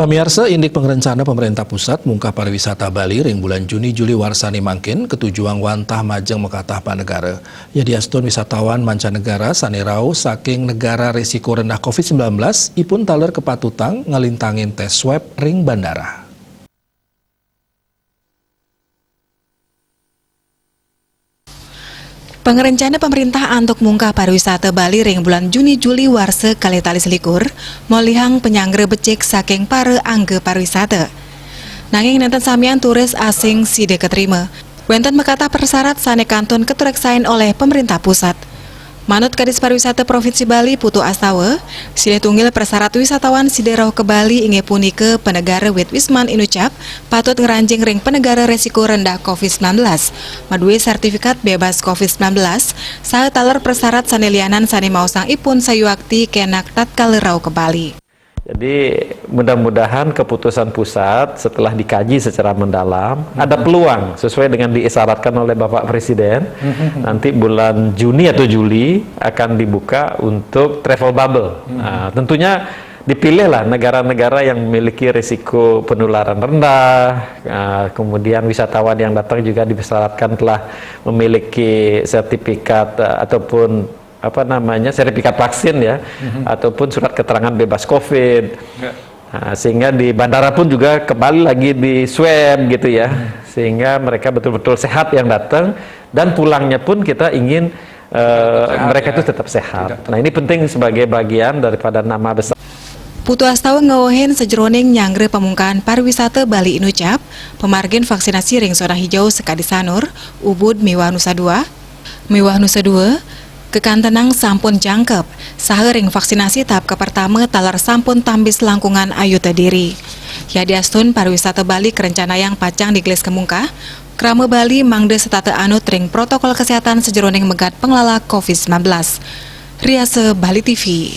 Pamirsa, Indik Pengerencana Pemerintah Pusat Mungkah Pariwisata Bali ring bulan Juni Juli warsani mangkin ketujuan wantah majeng mekatah panegara. Jadi astun wisatawan mancanegara sanirau saking negara risiko rendah COVID-19 ipun taler kepatutang ngalintangin tes swab ring bandara. Pengerencana pemerintah untuk mungkah pariwisata Bali ring bulan Juni Juli warse kali tali selikur molihang penyanggre becik saking para angge pariwisata. Nanging nenten samian turis asing side keterima. Wenten mekatah persyarat sane kantun ketureksain oleh pemerintah pusat. Manut Kadis Pariwisata Provinsi Bali Putu Astawa, side tunggil persyarat wisatawan side roh ke Bali inge punike penegara wit wisman inucap patut ngeranjing ring penegara resiko rendah COVID-19 madue sertifikat bebas COVID-19 saat taler persyarat sanelianan sane mausang ipun sayuakti kenak tatkala rau ke Bali. Jadi mudah-mudahan keputusan pusat setelah dikaji secara mendalam ada peluang sesuai dengan diisyaratkan oleh Bapak Presiden nanti bulan Juni atau Juli akan dibuka untuk travel bubble. Nah, tentunya dipilihlah negara-negara yang memiliki risiko penularan rendah, kemudian wisatawan yang datang juga disyaratkan telah memiliki sertifikat ataupun sertifikat vaksin ya, ataupun surat keterangan bebas COVID. Nah, sehingga di bandara pun juga kembali lagi di swab gitu ya, sehingga mereka betul-betul sehat yang datang dan pulangnya pun kita ingin mereka itu tetap sehat. Nah, ini penting sebagai bagian daripada nama besar. Putu Astawa ngawohin sejeroning nyangre pemungkaan pariwisata Bali inucap pemargin vaksinasi ring zona hijau sekadi Sanur, Ubud, Miwah Nusa Dua, kekantenang sampun jangkep, sahering vaksinasi tahap pertama talar sampun tambis langkungan ayu tediri. Yadi astun pariwisata Bali kerencana yang pacang di Gles Kemungkah, krama Bali mangde setate anut ring protokol kesehatan sejeroning megat pengelola COVID-19. Riase Bali TV.